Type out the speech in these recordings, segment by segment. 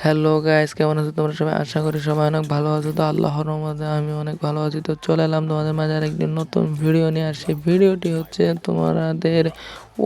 Hello guys, কেমন আছো তোমরা সবাই? আশা করি সবাই অনেক ভালো আছো। তো আল্লাহর রহমতে আমি অনেক ভালো আছি। তো চলে এলাম তোমাদের মাঝে আরেকটি নতুন ভিডিও নিয়ে। আর সেই ভিডিওটি হচ্ছে তোমাদের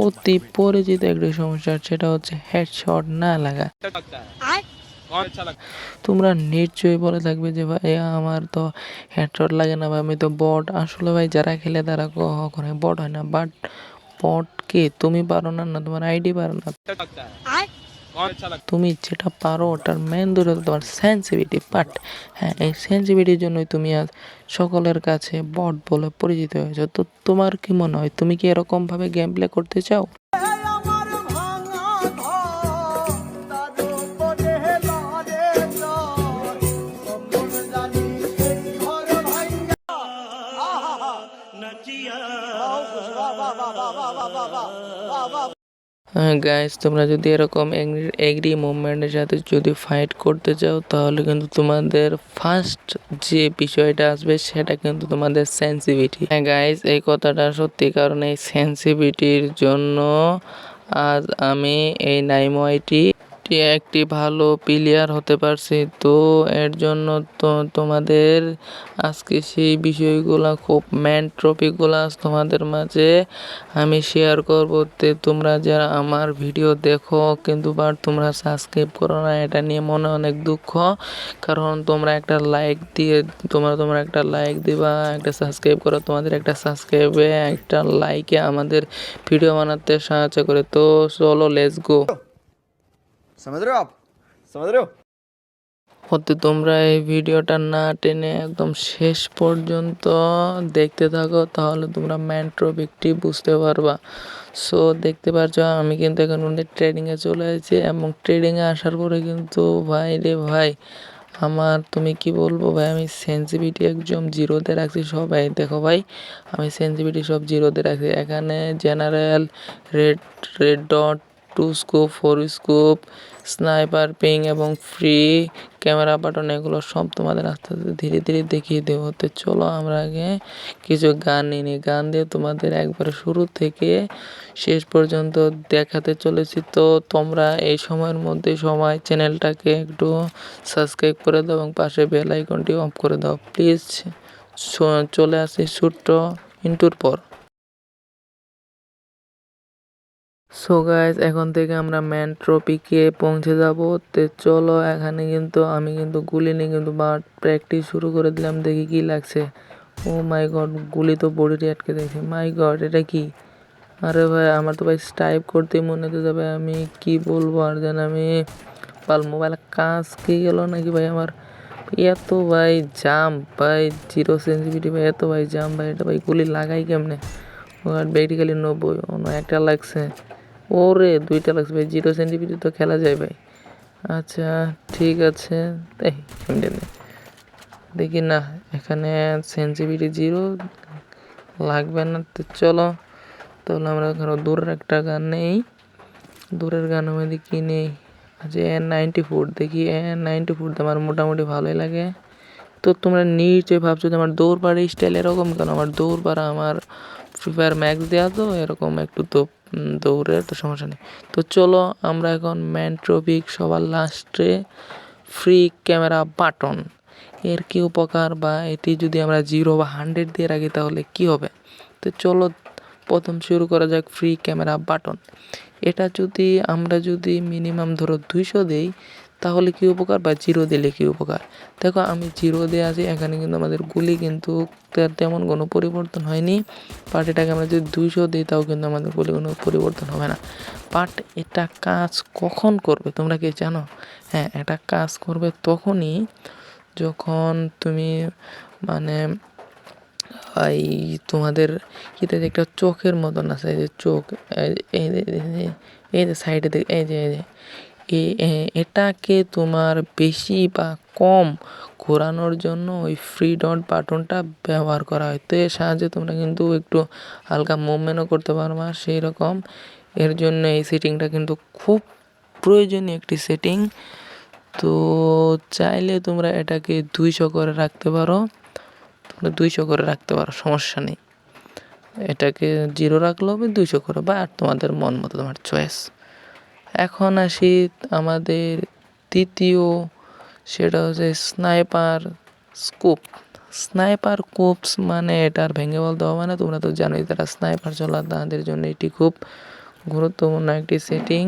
অতি পরিচিত একটি সমস্যা, সেটা হচ্ছে হেডশট না লাগা। তোমরা নিশ্চয়ই বলে থাকবে যে ভাই আমার তো হেডশট লাগে না, বা আমি তো বট। আসলে ভাই যারা খেলে তারা কখনো বট হয় না। বাট বট কে তুমি পারো না, না তোমার আইডি পারো না, তুমি যেটা পারো ওটার মেন ধরে তোমার সেন্সিটিভিটি। বাট হ্যাঁ, এই সেন্সিটিভিটির জন্যই তুমি আজ সকলের কাছে বট বলে পরিচিত হয়েছো। তো তোমার কি মনে হয়, তুমি কি এরকম ভাবে গেম প্লে করতে চাও? হ্যাঁ গাইস, তোমরা যদি এরকম এগ্রি মুভমেন্টের সাথে যদি ফাইট করতে চাও, তাহলে কিন্তু তোমাদের ফার্স্ট যে বিষয়টা আসবে সেটা কিন্তু তোমাদের সেন্সিটিভিটি। হ্যাঁ গাইস, এই কথাটা সত্যি, কারণ এই সেন্সিটিভিটির জন্য আজ আমি এই নাইমোয়াইটি একটি ভালো প্লেয়ার হতে পারছি। তো এর জন্য তো তোমাদের আজকে সেই বিষয়গুলা, খুব মেন টপিকগুলো আজ তোমাদের মাঝে আমি শেয়ার করবো। তোমরা যারা আমার ভিডিও দেখো কিন্তু বাট তোমরা সাবস্ক্রাইব করো না, এটা নিয়ে মনে অনেক দুঃখ। কারণ তোমরা একটা লাইক দিয়ে তোমরা একটা লাইক দিবা, একটা সাবস্ক্রাইব করো। তোমাদের একটা সাবস্ক্রাইবে, একটা লাইকে আমাদের ভিডিও বানাতে সাহায্য করে। তো চলো, লেটস গো। समझ रहे हो आप समझ रहे हो। তোমরা এই ভিডিওটা না টেনে একদম শেষ পর্যন্ত দেখতে থাকো, তাহলে তোমরা মেন টপিকটি বুঝতে পারবা। সো দেখতে পাচ্ছ আমি কিন্তু এখন ট্রেডিংয়ে চলে এসেছি, এবং ট্রেডিংয়ে আসার পরে কিন্তু ভাই রে ভাই, আমার তুমি কি বলবো ভাই, আমি সেন্সিটিভিটি একদম জিরোতে রাখছি। সবাই দেখো ভাই, আমি সেন্সিটিভিটি সব জিরোতে রাখছি। এখানে general, red red dot, 2 scope, 4 scope, sniper, ping এবং ফ্রি ক্যামেরা বাটন, এগুলো সব তোমাদের আস্তে আস্তে ধীরে ধীরে দেখিয়ে দেবো। তো চলো আমরা আগে কিছু গান নিই। গান দিয়ে তোমাদের একবারে শুরু থেকে শেষ পর্যন্ত দেখাতে চলেছি। তো তোমরা এই সময়ের মধ্যে সময় চ্যানেলটাকে একটু সাবস্ক্রাইব করে দাও এবং পাশে বেল আইকনটি অফ করে দাও প্লিজ। চলে আসি ছোট্ট ইন্টুর পর। সো গাইস, এখন থেকে আমরা মেন টপিকে পৌঁছে যাব। তো চলো, এখানে কিন্তু আমি কিন্তু গুলি নিয়ে কিন্তু প্র্যাকটিস শুরু করে দিলাম, দেখি কি লাগছে। ও মাই গড, গুলি তো বডিতে আটকে দেখি। মাই গড, এটা কি? আরে ভাই, আমার তো ভাই টাইপ করতে মনে হতে যাবে, আমি কি বলবো আর যেন আমি মোবাইল কাজ কি গেল নাকি ভাই আমার। এত ভাই জাম ভাই, জিরো সেন্সিটিভিটি ভাই, এত ভাই জাম ভাই, এটা ভাই গুলি লাগাই কেমনে? বেসিক্যালি 90, অন্য একটা লাগছে। ওরে দুইটা লাগছে ভাই, জিরো সেন্টিমিটার তো খেলা যায় ভাই। আচ্ছা ঠিক আছে, তাই দেখি না, এখানে সেন্সিটিভিটি জিরো লাগবে না। তো চলো, তাহলে আমরা ধরো দূরের একটা গান নেই। দূরের গান আমাদের কি নেই? আচ্ছা, N94 দেখি। N94 আমার মোটামুটি ভালোই লাগে। তো তোমরা নিশ্চয়ই ভাবছো যে আমার দৌড় পাড়ার স্টাইল এরকম কেন। আমার দৌড় পাড়া আমার ফ্রি ফায়ার ম্যাক্স দেওয়া, তো এরকম একটু তো দৌড়ের তো সমস্যা নেই। তো চলো আমরা এখন মেন টপিক, সবার লাস্টে ফ্রি ক্যামেরা বাটন এর কি উপকার, বা এটি যদি আমরা 0 বা 100 দিয়ে রাখি তাহলে কি হবে। তো চলো প্রথম শুরু করা যাক ফ্রি ক্যামেরা বাটন। এটা যদি আমরা মিনিমাম ধরো 200 দেই তাহলে কি উপকার, বা 0 দিলে কি উপকার। দেখো আমি 0 দিয়ে আছি, এখানে কিন্তু আমাদের গুলি কিন্তু তেমন কোনো পরিবর্তন হয়নি। বাট এটাকে আমরা যদি 200 দিই তাও কিন্তু আমাদের গুলি কোনো পরিবর্তন হবে না। বাট এটা কাজ কখন করবে তোমরা কি জানো? হ্যাঁ, এটা কাজ করবে তখনই যখন তুমি মানে এই তোমাদের এটা যে একটা চোখের মতন আছে, এই যে চোখ, এই যে সাইডে এই যে এটাকে তোমার বেশি বা কম ঘোরানোর জন্য ওই ফ্রি ডট বাটনটা ব্যবহার করা হয়। তো এর সাহায্যে তোমরা কিন্তু একটু হালকা মুভমেন্টও করতে পারবা সেই রকম। এর জন্য এই সেটিংটা কিন্তু খুব প্রয়োজনীয় একটি সেটিং। তো চাইলে তোমরা এটাকে 200 করে রাখতে পারো। 200 করে রাখতে পারো, সমস্যা নেই। এটাকে 0 রাখলেও হবে, 200 করে, বা আর তোমাদের মন মতো, তোমার চয়েস। এখন আসি আমাদের তৃতীয় সেটা হচ্ছে স্নাইপার স্কোপ। স্নাইপার কোপস মানে এটা আর ভেঙে বলতে হবে না, তোমরা তো জানোই যারা স্নাইপার চলা তাদের জন্য এটি খুব গুরুত্বপূর্ণ একটি সেটিং।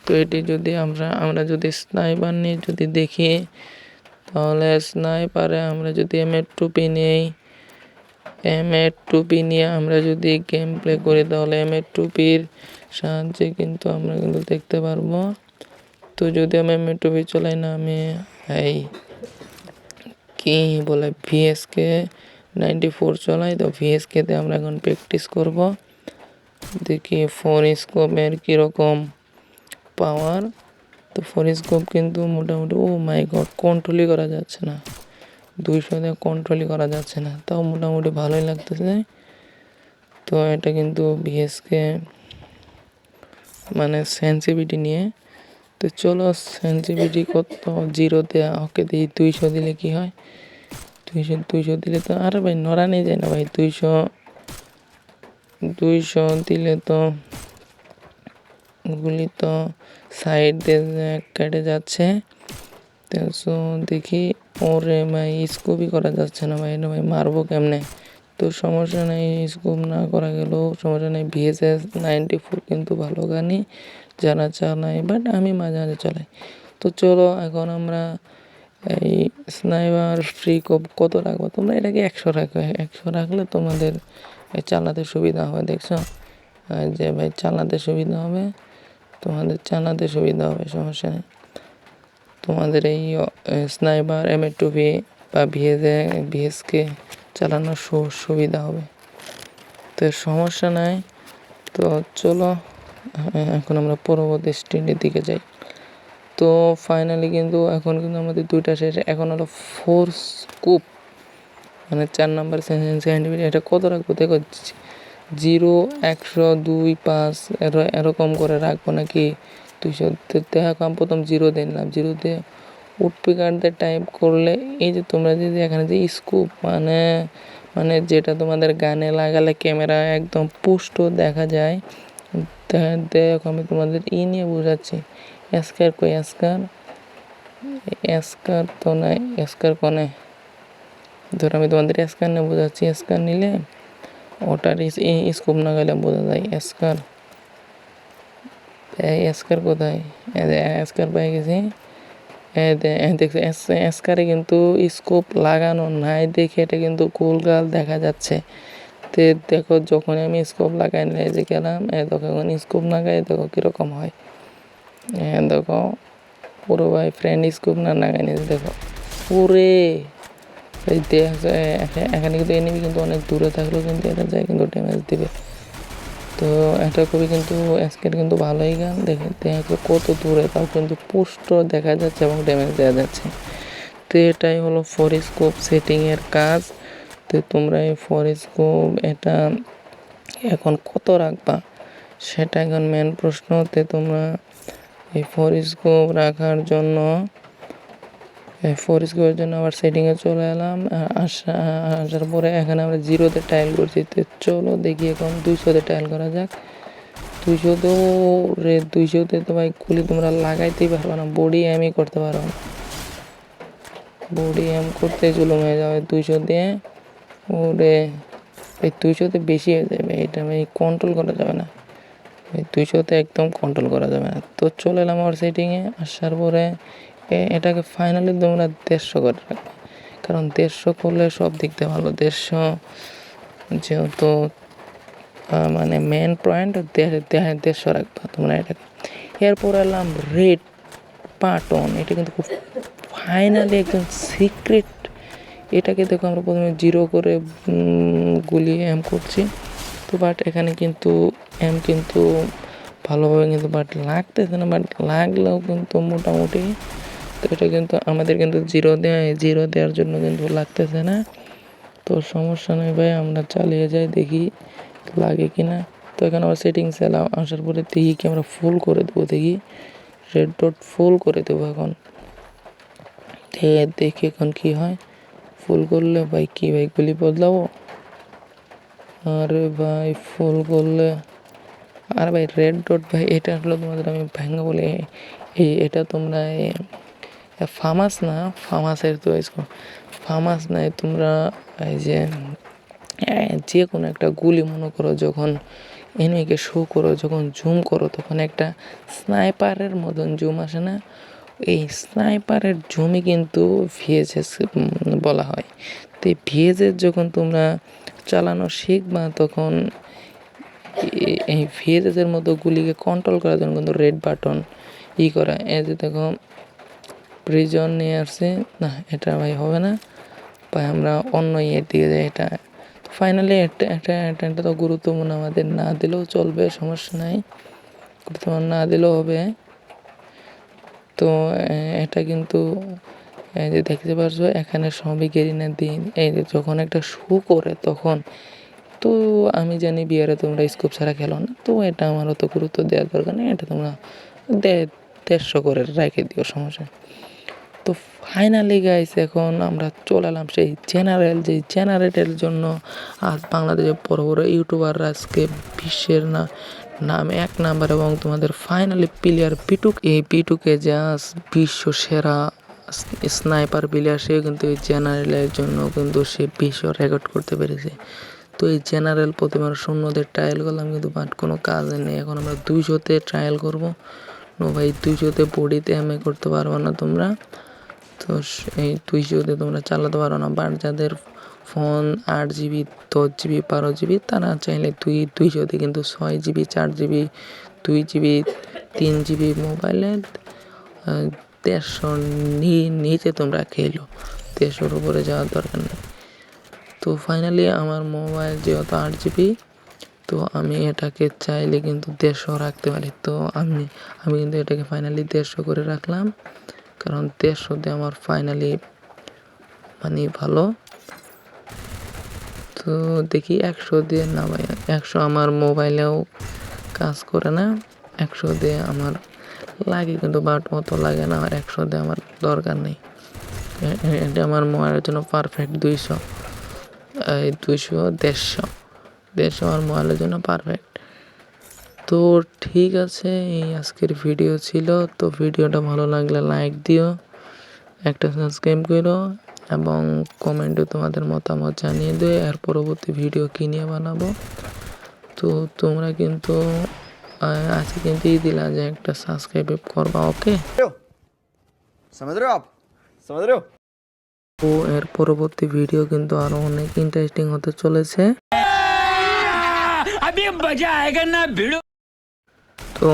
তো এটি যদি আমরা যদি স্নাইপার নিয়ে যদি দেখি, তাহলে স্নাইপারে আমরা যদি M8 নেই, M8 নিয়ে আমরা যদি গেম প্লে করি, তাহলে M8 সাহায্যে কিন্তু আমরা কিন্তু দেখতে পারবো। তো যদি আমি M8 চলাই না, আমি এই কি বলে VSK 94 চলাই। তো VSK তে আমরা এখন প্র্যাকটিস করব, দেখি ফোর স্কোপের কীরকম পাওয়ার। তো ফোর স্কোপ কিন্তু মোটামুটি, ও মাই গড, কন্ট্রোলই করা যাচ্ছে না, 200 দিয়ে কন্ট্রোলই করা যাচ্ছে না, তাও মোটামুটি ভালোই লাগতেছে। তো এটা কিন্তু VSK মানে সেন্সিভিটি নিয়ে। তো চলো সেন্সিভিটি কত, 0-তে ওকে দিই। 200 দিলে কি হয়, 200 দিলে তো আরে ভাই নড়ানি যায় না ভাই। 200 দিলে তো গুলি তো সাইড দিয়ে কেটে যাচ্ছে। তো দেখি, ওরে ভাই স্কোপই করা যাচ্ছে না ভাই, এটা ভাই মারবো কেমনে। তো সমস্যা নেই, স্কোপ না করা গেলেও সমস্যা নেই। VSS 94 কিন্তু ভালো গানই যারা চালায়, বাট আমি মাঝে মাঝে চালাই। তো চলো এখন আমরা এই স্নাইপার ফ্রি কত রাখবো, তোমরা এটাকে 100 রাখো। 100 রাখলে তোমাদের চালাতে সুবিধা হবে, দেখছো যে ভাই চালাতে সুবিধা হবে, তোমাদের চালাতে সুবিধা হবে, সমস্যা নেই। তোমাদের এই স্নাইপার M8 বা VSK চালানোর সুবিধা হবে, তো সমস্যা নাই। তো চলো এখন আমরা পরবর্তী স্টেজের দিকে যাই। তো ফাইনালি কিন্তু এখন কিন্তু আমাদের 2টা শেষ। এখন হলো ফোর স্কোপ মানে 4 নাম্বার সেন্টিমিটার। এটা কত রাখবো দেখো, 0, 100, 2, 5 এরকম করে রাখবো নাকি 200? দেখো আমি প্রথম 0 দিলাম, 0-তে উডপিকারতে টাইপ করলে এই যে তোমরা যদি এখানে যে স্কোপ মানে যেটা তোমাদের গানে লাগালে ক্যামেরা একদম পুষ্ট দেখা যায়। দেখো আমি তোমাদের নিয়ে বোঝাচ্ছি। এসকার কই, এসকার তো নাই, এসকার কোনে। ধরো আমি তোমাদের এসকার নিয়ে বোঝাচ্ছি। এসকার নিলে ওটার স্কোপ না গেলে বোঝা যায়। এসকার কোথায়, এসকার পেয়ে গেছি। দেখছি এসকারে কিন্তু স্কোপ লাগানো নাই দেখে এটা কিন্তু গোলগাল দেখা যাচ্ছে। তো দেখো যখন আমি স্কোপ লাগাই নিয়ে যে গেলাম, তখন স্কোপ লাগাই দেখো কীরকম হয়। দেখো পুরো ভাই ফ্রেন্ড স্কোপ না লাগাই নিয়েছে, দেখো পুরে এই এখানে কিন্তু এনিমি কিন্তু অনেক দূরে থাকলেও কিন্তু এটা যায় কিন্তু ড্যামেজ দিবে। তো এটা খুবই কিন্তু এসকের কিন্তু ভালোই গান, দেখে কত দূরে তাও কিন্তু পুষ্ট দেখা যাচ্ছে এবং ড্যামেজ দেওয়া যাচ্ছে। তো এটাই হলো ফোর স্কোপ সেটিংয়ের কাজ। তো তোমরা এই ফোর স্কোপ এটা এখন কত রাখবা সেটা এখন মেন প্রশ্ন। তো তোমরা এই ফোর স্কোপ রাখার জন্য আবার সেটিংয়ে চলে এলাম। আসার পরে এখানে আমরা 0-তে টাইল করছি। তো চলো দেখি এখন 200-তে টাইল করা যাক। 200-তে তো ভাই গুলি তোমরা লাগাইতেই পারবে না, বডি এমই করতে পারো না, বডি এম করতে জুলুম হয়ে যাবে 200 দিয়ে। ওরে এই 200-তে বেশি হয়ে যাবে, এটা ভাই কন্ট্রোল করা যাবে না, এই 200-তে একদম কন্ট্রোল করা যাবে না। তো চলে এলাম আমার সেটিংয়ে। আসার পরে এটাকে ফাইনালি তোমরা 150 করে রাখবে, কারণ 150 করলে সব দিক দিয়ে ভালো। 150 যেহেতু মানে মেন পয়েন্ট, 150 রাখবা তোমরা এটাকে। এরপর এলাম রেড বাটন, এটা কিন্তু খুব ফাইনালি একদম সিক্রেট। এটাকে দেখো আমরা প্রথমে 0 করে গুলি এম করছি। তো বাট এখানে কিন্তু এম কিন্তু ভালোভাবে কিন্তু বাট লাগতেছে না, বাট লাগলেও কিন্তু মোটামুটি। তো এটা কিন্তু আমাদের কিন্তু 0 দেওয়ার জন্য কিন্তু লাগতেছে না। তো সমস্যা নেই ভাই, আমরা চালিয়ে যাই দেখি লাগে কি না। তো এখানে আমরা সেটিংস এলাম, আসার পরে দেখি কি আমরা ফুল করে দেবো, দেখি রেড ডট ফুল করে দেবো এখন। দেখি এখন কি হয়। ফুল করলে ভাই কি ভাই গুলি বদলাবো, আরে ভাই ফুল করলে, আর ভাই রেড ডট ভাই এটা হলো তোমাদের আমি ভেঙে বলে এটা তোমরা ফামাস না, ফামাসের তো ফামাস নাই তোমরা এই যে যে কোনো একটা গুলি মনে করো যখন এনিমিকে শো করো, যখন জুম করো তখন একটা স্নাইপারের মতন জুম আসে না, এই স্নাইপারের জুমই কিন্তু ভিএসএস বলা হয়। তো এই ভিএসএস যখন তোমরা চালানো শিখবা তখন এই ভিএসএসের মতো গুলিকে কন্ট্রোল করার জন্য কিন্তু রেড বাটন করা। এই যে দেখো প্রিজন নিয়ে আসছে, না এটা ভাই হবে না ভাই, আমরা অন্য ইয়ের দিকে যাই। এটা ফাইনালি এটা তো গুরুত্বপূর্ণ, আমাদের না দিলেও চলবে, সমস্যা নাই, গুরুত্বপূর্ণ না দিলেও হবে। তো এটা কিন্তু এই যে দেখতে পারছো এখানে সবই গেরিনার দিন। এই যে যখন একটা শু করে তখন তো আমি জানি বিয়ারে তোমরা স্কোপ ছাড়া খেলো না, তো এটা আমার অত গুরুত্ব দেওয়ার দরকার নেই, এটা তোমরা 150 করে রেখে দিও, সমস্যা। তো ফাইনালি গাইস এখন আমরা চলে এলাম সেই জেনারেটের জন্য। আজ বাংলাদেশের বড় বড় ইউটিউবাররা আজকে বিশ্বের নাম 1 নাম্বার, এবং তোমাদের ফাইনালি প্লেয়ার এই পিটুকে জাস্ট বিশ্ব সেরা স্নাইপার প্লেয়ার, সেও কিন্তু এই জেনারেলের জন্য কিন্তু সে বিশ্ব রেকর্ড করতে পেরেছে। তো এই জেনারেল প্রতিবার শূন্যদের ট্রায়াল করলাম কিন্তু বাট কোনো কাজে নেই। এখন আমরা 200-তে ট্রায়াল করবো। নো ভাই 200-তে বডিতে এমএ করতে পারবো না তোমরা, তো এই 200-তে তোমরা চালাতে পারো না। বাট যাদের ফোন 8GB 10GB 12GB তারা চাইলে 200-তে কিন্তু 6GB 4GB 2GB 3GB মোবাইলে 150 নিচে তোমরা খেলো, 150-র উপরে যাওয়ার দরকার নেই। তো ফাইনালি আমার মোবাইল যেহেতু 8GB, তো আমি এটাকে চাইলে কিন্তু 150 রাখতে পারি। তো আমি কিন্তু এটাকে ফাইনালি 150 করে রাখলাম, কারণ 150-তে আমার ফাইনালি মানে ভালো। তো দেখি 100 দিয়ে না ভাই, 100 আমার মোবাইলেও কাজ করে না। 100 দিয়ে আমার লাগে কিন্তু বাট অত লাগে না, আর 100 দিয়ে আমার দরকার নেই। এটা আমার মোবাইলের জন্য পারফেক্ট। 200 150 আমার মোবাইলের জন্য পারফেক্ট। তো ঠিক আছে, এই আজকের ভিডিও ছিল। তো ভিডিওটা ভালো লাগলে লাইক দিও, একটা সাবস্ক্রাইব করো, এবং কমেন্টে তোমাদের মতামত জানিয়ে দিও এর পরবর্তী ভিডিও কী নিয়ে বানাবো। তো তোমরা কিন্তু আজকে কিন্তু দিলা যে একটা সাবস্ক্রাইব করবা, ওকে? समझ रहे हो आप? समझ रहे हो? তো এর পরবর্তী ভিডিও কিন্তু আরো অনেক ইন্টারেস্টিং হতে চলেছে। তো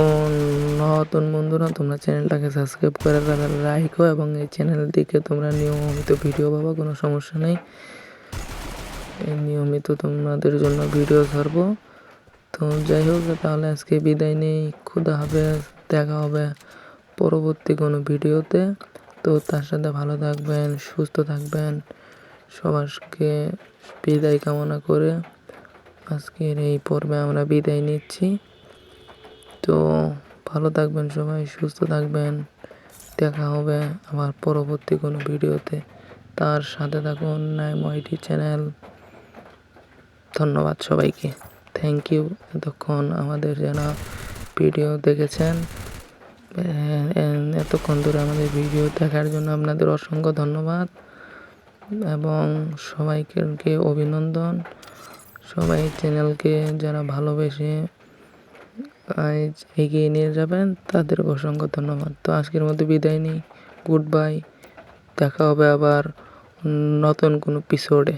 নতুন বন্ধুরা তোমরা চ্যানেলটাকে সাবস্ক্রাইব করে রাখো, এবং এই চ্যানেলের দিকে তোমরা নিয়মিত ভিডিও পাবা, কোনো সমস্যা নেই। নিয়মিত তোমাদের জন্য ভিডিও ছাড়বো। তো যাই হোক, তাহলে আজকে বিদায় নেই, খুদা হাফেজ, দেখা হবে পরবর্তী কোনো ভিডিওতে। তো তার সাথে ভালো থাকবেন, সুস্থ থাকবেন, সবাইকে বিদায় কামনা করে আজকের এই পর্বে আমরা বিদায় নিচ্ছি। তো ভালো থাকবেন সবাই, সুস্থ থাকবেন, দেখা হবে আবার পরবর্তী কোনো ভিডিওতে। তার সাথে থাকুন নাইমআইটি চ্যানেল। ধন্যবাদ সবাইকে, থ্যাংক ইউ এতক্ষণ আমাদের যারা ভিডিও দেখেছেন, এতক্ষণ ধরে আমাদের ভিডিও দেখার জন্য আপনাদের অসংখ্য ধন্যবাদ, এবং সবাইকে অভিনন্দন। সবাই চ্যানেলকে যারা ভালোবেসে এগিয়ে নিয়ে যাবেন তাদের অসংখ্য ধন্যবাদ। তো আজকের মতো বিদায় নিই, গুড বাই, দেখা হবে আবার নতুন কোনো এপিসোডে।